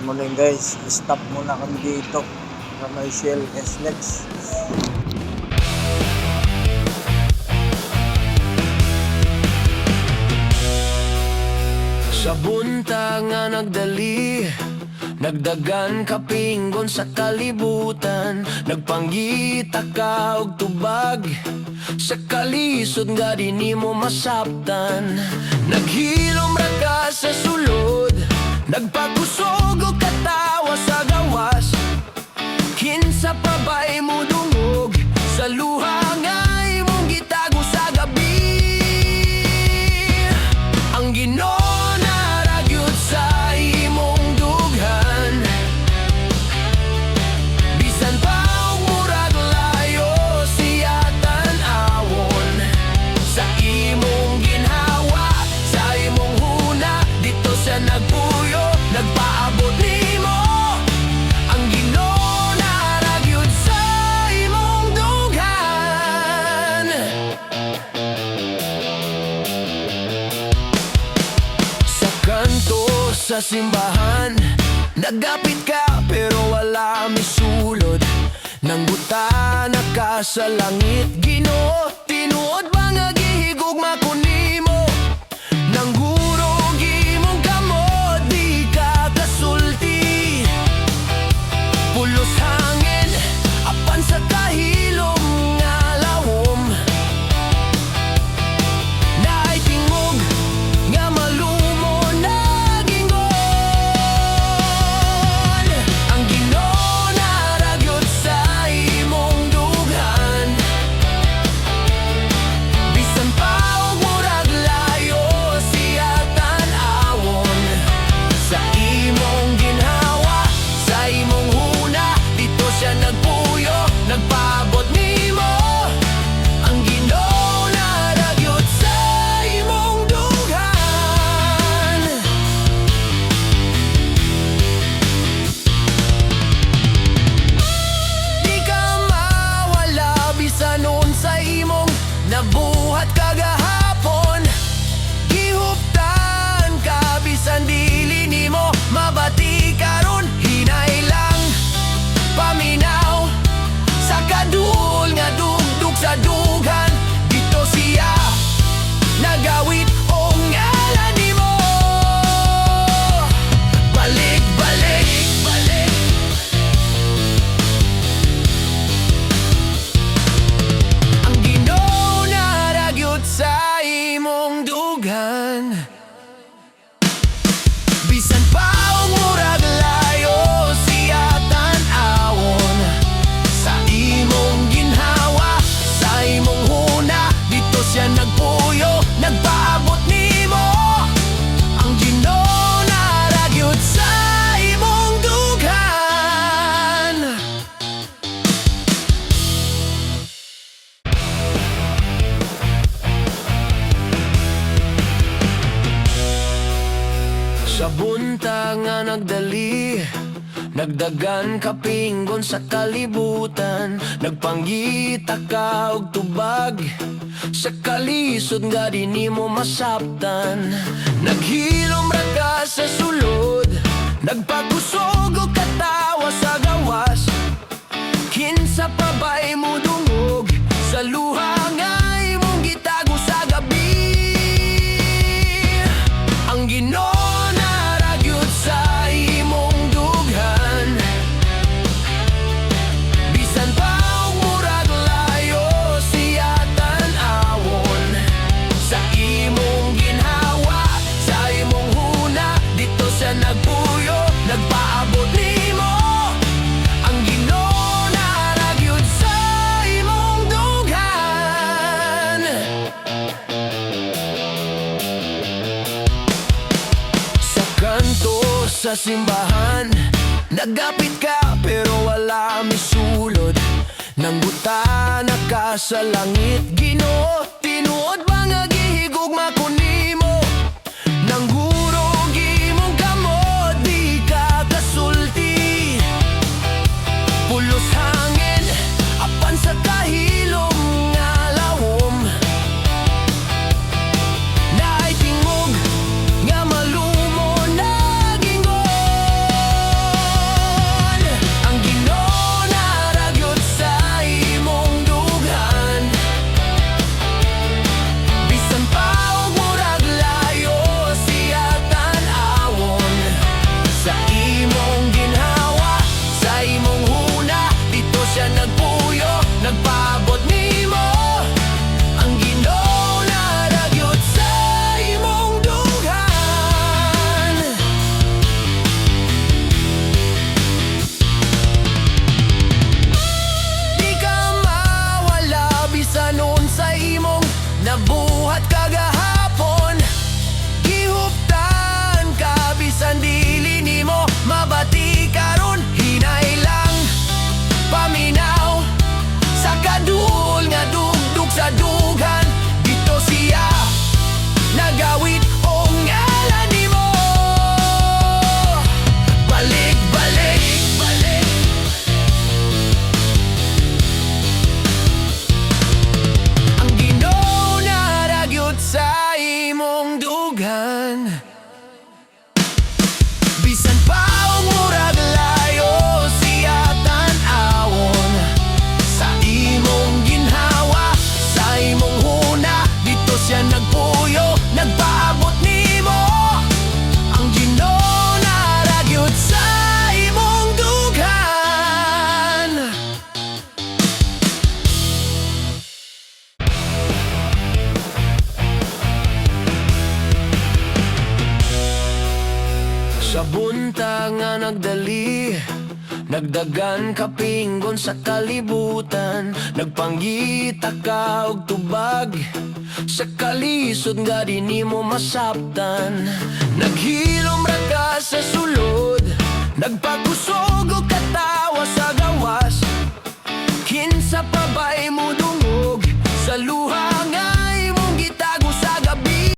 morning guys, stop muna kami dito sa may Shell SLEX. Sa buntag nga nagdali, nagdagan kapinggon sa kalibutan, nagpanggita ka og tubag sa kalisod nga di nimo masabtan. Naghilom ra ka sa sulod, nagpagkusog og katawa sa gawas. Kinsa pa ba'y mo dungog sa luha nga imong gitago sa gabi? Ang Ginoo sa simbahan, nagapit ka pero wala misulod. Nangguta na ka sa langit, Ginoo, tinuod ba nga gihigugma ko nimo? Nanggurog imong kamot, di ka kasulti. Pulos hangin, apan sa kahilom nga lawom. Naay tingog nga malumo na nabuhat kagahapon, gihuptan ka bisan dili nimo mabati karon. Hinay lang paminaw sa kadul nga dugdug sa dughan. Dito siya nagawit o ngalan nimo. Balik, balik, balik. Sa imong dugan, bisan pa og murag layo siya tan-awon. Sa imong ginhawa, sa imong huna, dito siya nagpuyo, nagpaabot nimo. Ang Ginoo naragyod sa imong dughan. Sa buntag nga nagdali, nagdagan kapinggon sa kalibutan, nagpanggita ka og tubag sa kalisod nga di nimo masabtan. Naghilom ra ka sa sulod, nagpagkusog og katawa sa gawas. Kinsa pa ba'y mo dungog sa luha nga imong gitago sa gabi? Ang Ginoo sa imong dughan, bisan pa og murag layo siya tan-awon. Sa imong ginhawa, sa imong huna, dito siya nagpuyo, nagpaabot nimo. Ang Ginoo naragyod sa imong dughan. Sa kanto sa simbahan, nagapit ka pero wala misulod. Nangguta na ka sa langit, Ginoo, tinuod ba nga gihigugma ko nimo? Nanggurog imong kamot, di ka kasulti. Pulos hangin, apan sa kahilom nga lawom. Naay tingog nga malumo na gingon. Sa buntag nga nagdali, nagdagan kapinggon sa kalibutan, nagpanggita ka og tubag, sa kalisod nga di nimo masabtan. Naghilom ra ka sa sulod, nagpagusog og katawa sa gawas, kinsa pa ba'y mo